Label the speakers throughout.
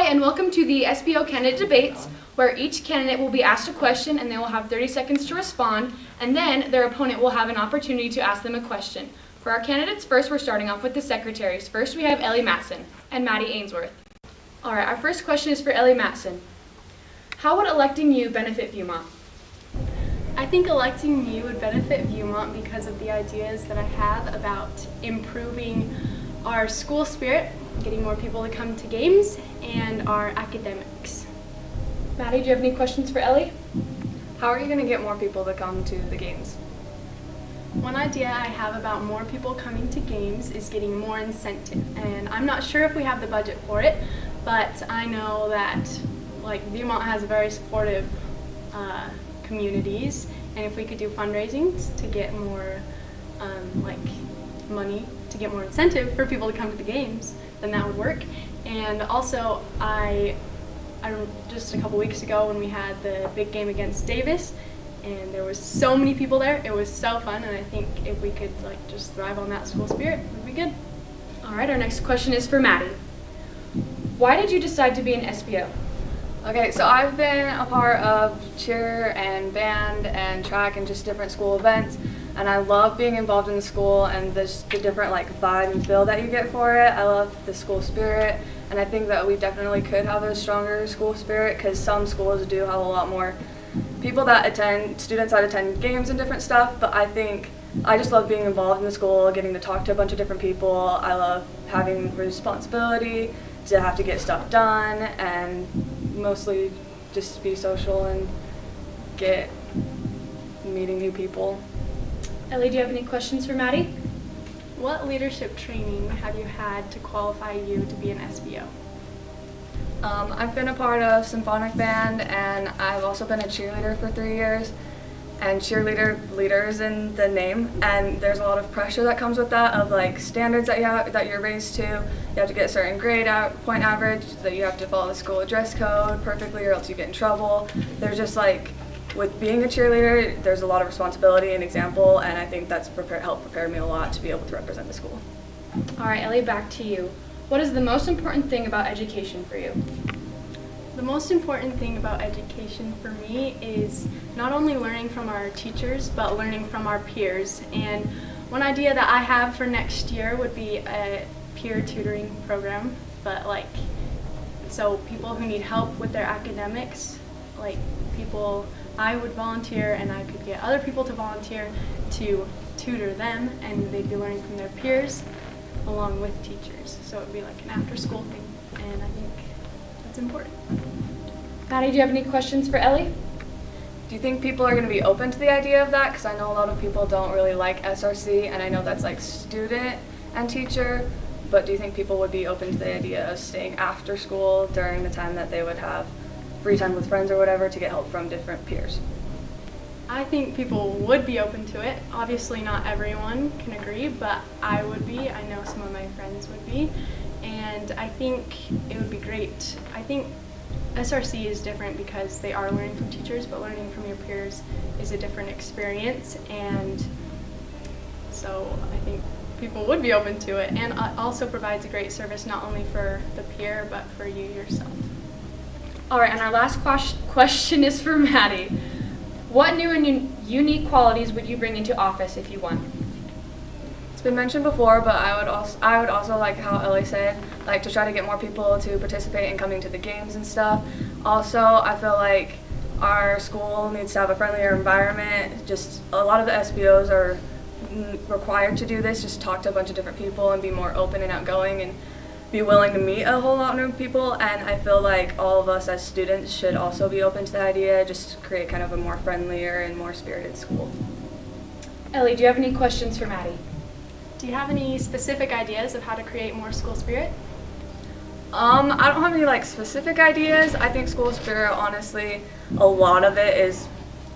Speaker 1: and welcome to the SBO Candidate Debates, where each candidate will be asked a question and they will have 30 seconds to respond, and then their opponent will have an opportunity to ask them a question. For our candidates, first we're starting off with the secretaries. First we have Ellie Matson and Maddie Ainsworth. All right, our first question is for Ellie Matson. How would electing you benefit Viewmont?
Speaker 2: I think electing me would benefit Viewmont because of the ideas that I have about improving our school spirit, getting more people to come to games, and our academics.
Speaker 1: Maddie, do you have any questions for Ellie?
Speaker 3: How are you going to get more people to come to the games?
Speaker 2: One idea I have about more people coming to games is getting more incentive, and I'm not sure if we have the budget for it, but I know that Viewmont has very supportive communities, and if we could do fundraisings to get more money to get more incentive for people to come to the games, then that would work. And also, I just a couple weeks ago when we had the big game against Davis, and there was so many people there, it was so fun, and I think if we could just thrive on that school spirit, it would be good.
Speaker 1: All right, our next question is for Maddie. Why did you decide to be an SBO?
Speaker 3: Okay, so I've been a part of cheer and band and track and just different school events, and I love being involved in the school and the different vibe and feel that you get for it. I love the school spirit, and I think that we definitely could have a stronger school spirit because some schools do have a lot more people that attend, students that attend games and different stuff, but I just love being involved in the school, getting to talk to a bunch of different people. I love having responsibility to have to get stuff done and mostly just be social and get meeting new people.
Speaker 1: Ellie, do you have any questions for Maddie?
Speaker 2: What leadership training have you had to qualify you to be an SBO?
Speaker 3: I've been a part of symphonic band, and I've also been a cheerleader for 3 years. And leader is in the name, and there's a lot of pressure that comes with that of standards that you're raised to. You have to get a certain point average, that you have to follow the school dress code perfectly or else you get in trouble. There's just with being a cheerleader, there's a lot of responsibility and example, and I think that's helped prepare me a lot to be able to represent the school.
Speaker 1: All right, Ellie, back to you. What is the most important thing about education for you?
Speaker 2: The most important thing about education for me is not only learning from our teachers, but learning from our peers. And one idea that I have for next year would be a peer tutoring program, but so people who need help with their academics, I would volunteer and I could get other people to volunteer to tutor them, and they'd be learning from their peers along with teachers. So it would be an after-school thing, and I think that's important.
Speaker 1: Maddie, do you have any questions for Ellie?
Speaker 3: Do you think people are going to be open to the idea of that? Because I know a lot of people don't really like SRC, and I know that's student and teacher, but do you think people would be open to the idea of staying after school during the time that they would have free time with friends or whatever to get help from different peers?
Speaker 2: I think people would be open to it. Obviously not everyone can agree, but I would be. I know some of my friends would be, and I think it would be great. I think SRC is different because they are learning from teachers, but learning from your peers is a different experience, and so I think people would be open to it, and it also provides a great service not only for the peer but for you yourself.
Speaker 1: All right, and our last question is for Maddie. What new and unique qualities would you bring into office if you won?
Speaker 3: It's been mentioned before, but I would also like how Ellie said, to try to get more people to participate in coming to the games and stuff. Also, I feel like our school needs to have a friendlier environment. Just a lot of the SBOs are required to do this, just talk to a bunch of different people and be more open and outgoing and be willing to meet a whole lot of new people, and I feel like all of us as students should also be open to the idea, just to create kind of a more friendlier and more spirited school.
Speaker 1: Ellie, do you have any questions for Maddie?
Speaker 2: Do you have any specific ideas of how to create more school spirit?
Speaker 3: I don't have any specific ideas. I think school spirit, honestly, a lot of it is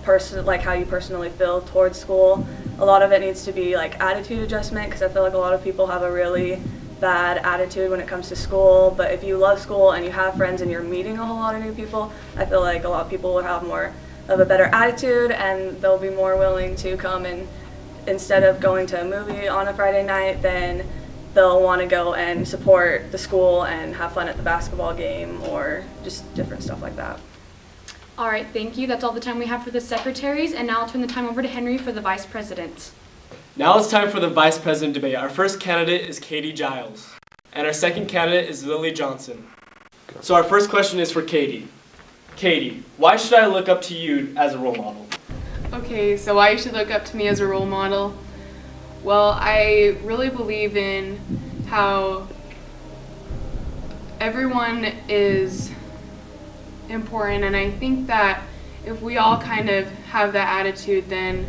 Speaker 3: how you personally feel towards school. A lot of it needs to be attitude adjustment, because I feel like a lot of people have a really bad attitude when it comes to school, but if you love school and you have friends and you're meeting a whole lot of new people, I feel like a lot of people will have more of a better attitude, and they'll be more willing to come, and instead of going to a movie on a Friday night, then they'll want to go and support the school and have fun at the basketball game or just different stuff like that.
Speaker 1: All right, thank you. That's all the time we have for the secretaries, and now I'll turn the time over to Henry for the vice presidents.
Speaker 4: Now it's time for the vice president debate. Our first candidate is Katie Giles, and our second candidate is Lily Johnson. So our first question is for Katie. Katie, why should I look up to you as a role model?
Speaker 5: Okay, so why you should look up to me as a role model? Well, I really believe in how everyone is important, and I think that if we all kind of have that attitude, then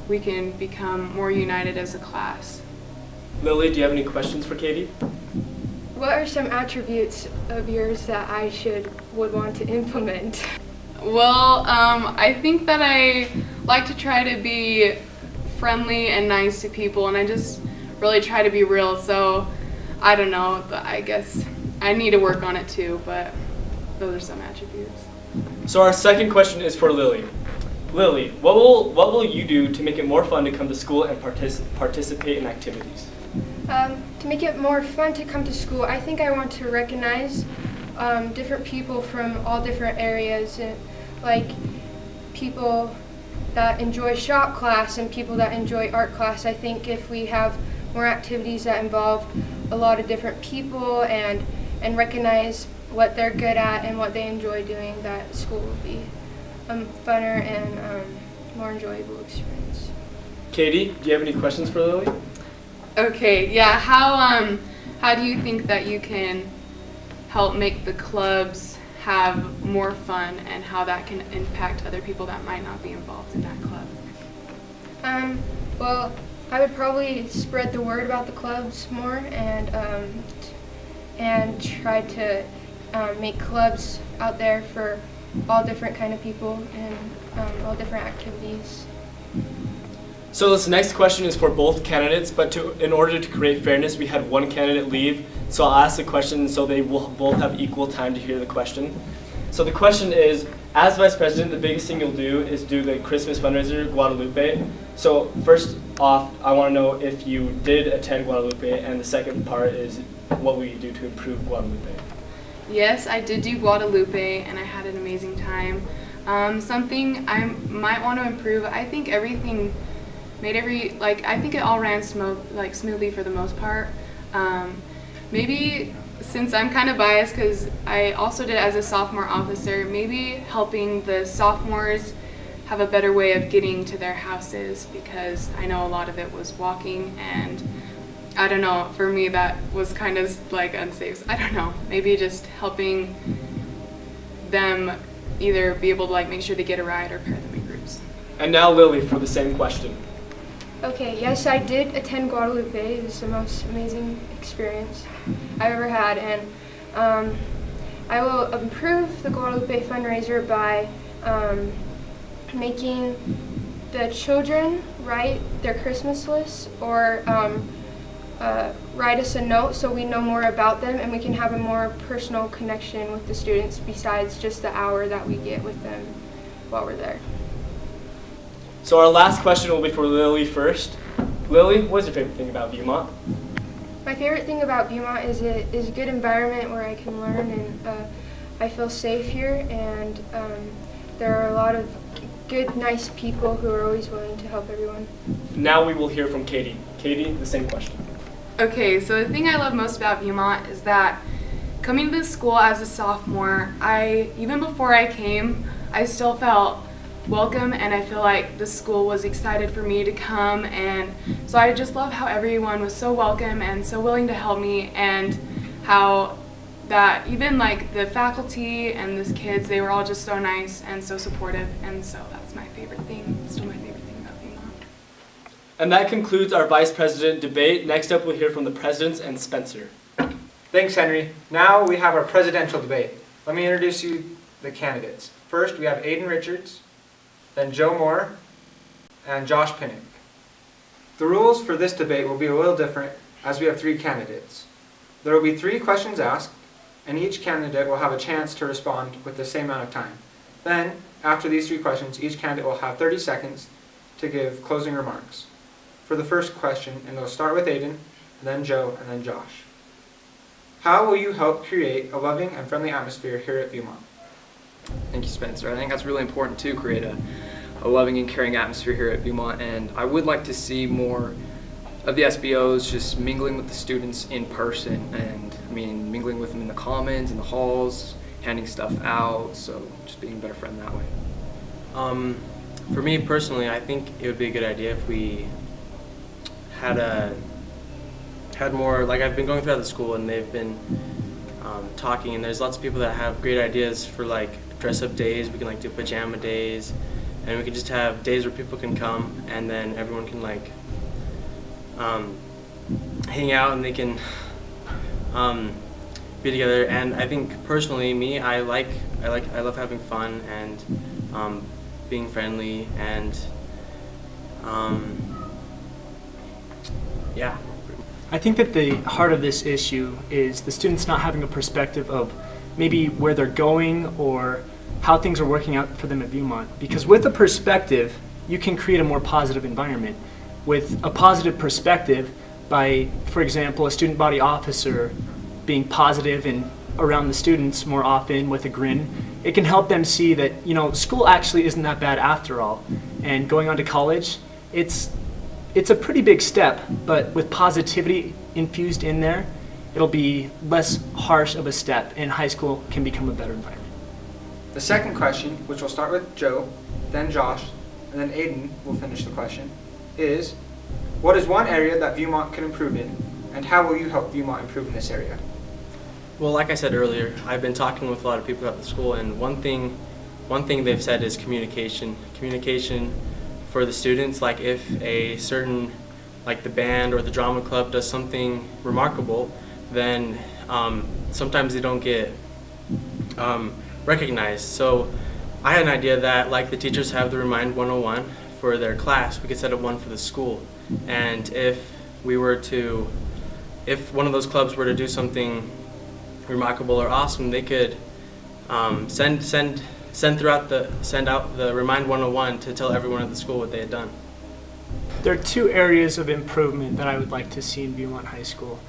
Speaker 5: we can become more united as a class.
Speaker 4: Lily, do you have any questions for Katie?
Speaker 6: What are some attributes of yours that I would want to implement?
Speaker 5: Well, I think that I like to try to be friendly and nice to people, and I just really try to be real, so I don't know, but I guess I need to work on it too, but those are some attributes.
Speaker 4: So our second question is for Lily. Lily, what will you do to make it more fun to come to school and participate in activities?
Speaker 6: To make it more fun to come to school, I think I want to recognize different people from all different areas, like people that enjoy shop class and people that enjoy art class. I think if we have more activities that involve a lot of different people and recognize what they're good at and what they enjoy doing, that school will be a funner and more enjoyable experience.
Speaker 4: Katie, do you have any questions for Lily?
Speaker 5: Okay, yeah, how do you think that you can help make the clubs have more fun, and how that can impact other people that might not be involved in that club?
Speaker 6: Well, I would probably spread the word about the clubs more and try to make clubs out there for all different kind of people and all different activities.
Speaker 4: So this next question is for both candidates, but in order to create fairness, we had one candidate leave. So I'll ask the question so they will both have equal time to hear the question. So the question is, as vice president, the biggest thing you'll do is do the Christmas fundraiser, Guadalupe. So first off, I want to know if you did attend Guadalupe, and the second part is, what will you do to improve Guadalupe?
Speaker 5: Yes, I did do Guadalupe, and I had an amazing time. Something I might want to improve, I think everything I think it all ran smoothly for the most part. Maybe since I'm kind of biased because I also did it as a sophomore officer, maybe helping the sophomores have a better way of getting to their houses, because I know a lot of it was walking, and I don't know, for me that was kind of like unsafe. I don't know, maybe just helping them either be able to make sure they get a ride or pair them in groups.
Speaker 4: And now Lily for the same question.
Speaker 6: Okay, yes, I did attend Guadalupe. It was the most amazing experience I've ever had, and I will improve the Guadalupe fundraiser by making the children write their Christmas lists or write us a note so we know more about them and we can have a more personal connection with the students besides just the hour that we get with them while we're there.
Speaker 4: So our last question will be for Lily first. Lily, what's your favorite thing about Beaumont?
Speaker 6: My favorite thing about Beaumont is it is a good environment where I can learn, and I feel safe here, and there are a lot of good, nice people who are always willing to help everyone.
Speaker 4: Now we will hear from Katie. Katie, the same question.
Speaker 5: Okay, so the thing I love most about Beaumont is that coming to this school as a sophomore, even before I came, I still felt welcome, and I feel like the school was excited for me to come, and so I just love how everyone was so welcome and so willing to help me, and how that even the faculty and the kids, they were all just so nice and so supportive, and so that's my favorite thing, still my favorite thing about Beaumont.
Speaker 4: And that concludes our vice president debate. Next up we'll hear from the presidents and Spencer.
Speaker 7: Thanks, Henry. Now we have our presidential debate. Let me introduce you the candidates. First, we have Aiden Richards, then Joe Moore, and Josh Pinnock. The rules for this debate will be a little different as we have 3 candidates. There will be 3 questions asked, and each candidate will have a chance to respond with the same amount of time. Then, after these 3 questions, each candidate will have 30 seconds to give closing remarks. For the first question, and we'll start with Aiden, then Joe, and then Josh. How will you help create a loving and friendly atmosphere here at Viewmont?
Speaker 8: Thank you, Spencer. I think that's really important to create a loving and caring atmosphere here at Viewmont, and I would like to see more of the SBOs just mingling with the students in person, and I mean mingling with them in the commons, in the halls, handing stuff out, so just being a better friend that way.
Speaker 9: For me personally, I think it would be a good idea if we had more, like I've been going throughout the school and they've been talking, and there's lots of people that have great ideas for like dress up days. We can like do pajama days, and we can just have days where people can come and then everyone can like hang out and they can be together. And I think personally, me, I love having fun and being friendly, and yeah.
Speaker 10: I think that the heart of this issue is the students not having a perspective of maybe where they're going or how things are working out for them at Viewmont. Because with a perspective, you can create a more positive environment. With a positive perspective, by, for example, a student body officer being positive and around the students more often with a grin, it can help them see that, you know, school actually isn't that bad after all. And going on to college, it's a pretty big step, but with positivity infused in there, it'll be less harsh of a step, and high school can become a better environment.
Speaker 7: The second question, which will start with Joe, then Josh, and then Aiden will finish the question, is what is one area that Viewmont can improve in, and how will you help Viewmont improve in this area?
Speaker 9: Well, like I said earlier, I've been talking with a lot of people at the school, and one thing they've said is communication. Communication for the students, like if a certain, like the band or the drama club does something remarkable, then sometimes they don't get recognized. So I had an idea that like the teachers have the Remind 101 for their class, we could set up one for the school. And if one of those clubs were to do something remarkable or awesome, they could send out the Remind 101 to tell everyone at the school what they had done.
Speaker 10: There are two areas of improvement that I would like to see in Viewmont High School.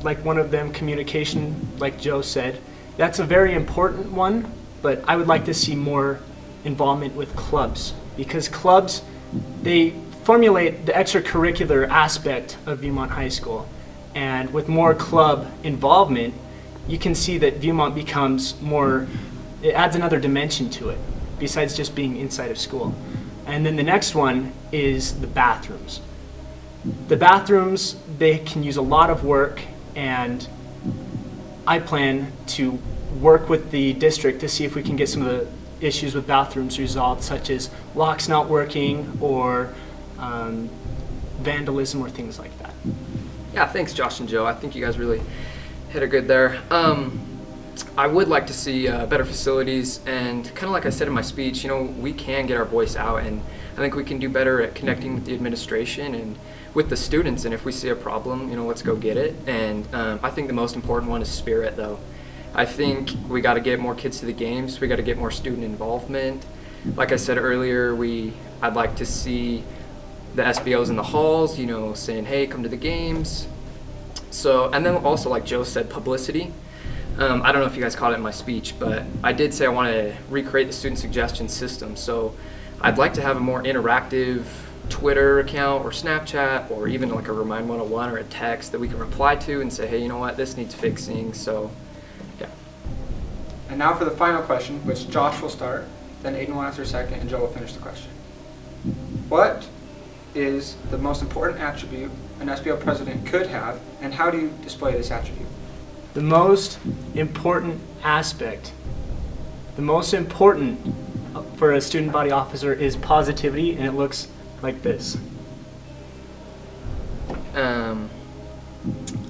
Speaker 10: Like one of them, communication, like Joe said. That's a very important one, but I would like to see more involvement with clubs, because clubs, they formulate the extracurricular aspect of Viewmont High School. And with more club involvement, you can see that Viewmont becomes more, it adds another dimension to it, besides just being inside of school. And then the next one is the bathrooms. The bathrooms, they can use a lot of work, and I plan to work with the district to see if we can get some of the issues with bathrooms resolved, such as locks not working or vandalism or things like that.
Speaker 8: Yeah, thanks Josh and Joe. I think you guys really hit it good there. I would like to see better facilities, and kind of like I said in my speech, you know, we can get our voice out, and I think we can do better at connecting with the administration and with the students, and if we see a problem, you know, let's go get it. And I think the most important one is spirit, though. I think we got to get more kids to the games, we got to get more student involvement. Like I said earlier, I'd like to see the SBOs in the halls, you know, saying, hey, come to the games. So, and then also, like Joe said, publicity. I don't know if you guys caught it in my speech, but I did say I want to recreate the student suggestion system. So I'd like to have a more interactive Twitter account or Snapchat, or even like a Remind 101 or a text that we can reply to and say, hey, you know what, this needs fixing. So, yeah.
Speaker 7: And now for the final question, which Josh will start, then Aiden will answer second, and Joe will finish the question. What is the most important attribute an SBO president could have, and how do you display this attribute?
Speaker 10: The most important aspect, the most important for a student body officer is positivity, and it looks like this.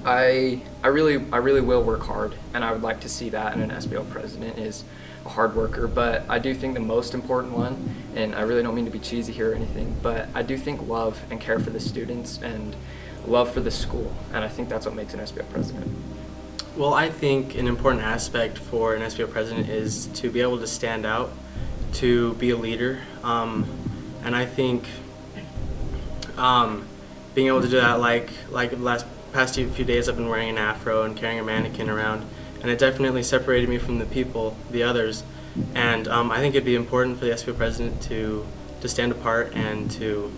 Speaker 8: I really will work hard, and I would like to see that in an SBO president is a hard worker. But I do think the most important one, and I really don't mean to be cheesy here or anything, but I do think love and care for the students and love for the school, and I think that's what makes an SBO president.
Speaker 9: Well, I think an important aspect for an SBO president is to be able to stand out, to be a leader, and I think being able to do that, like past few days I've been wearing an afro and carrying a mannequin around, and it definitely separated me from the others. And I think it'd be important for the SBO president to stand apart and to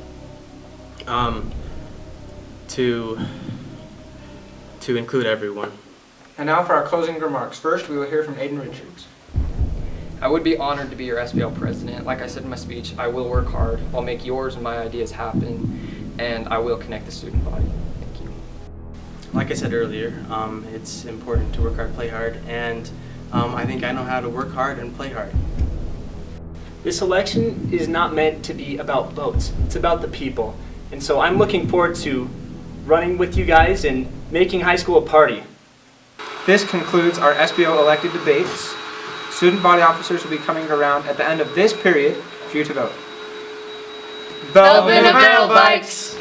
Speaker 9: include everyone.
Speaker 7: And now for our closing remarks. First, we will hear from Aiden Richards.
Speaker 8: I would be honored to be your SBL president. Like I said in my speech, I will work hard. I'll make yours and my ideas happen, and I will connect the student body. Thank you.
Speaker 9: Like I said earlier, it's important to work hard, play hard, and I think I know how to work hard and play hard.
Speaker 10: This election is not meant to be about votes. It's about the people. And so I'm looking forward to running with you guys and making high school a party.
Speaker 7: This concludes our SBO elected debates. Student body officers will be coming around at the end of this period for you to vote.
Speaker 1: Vote Winnebago Bikes!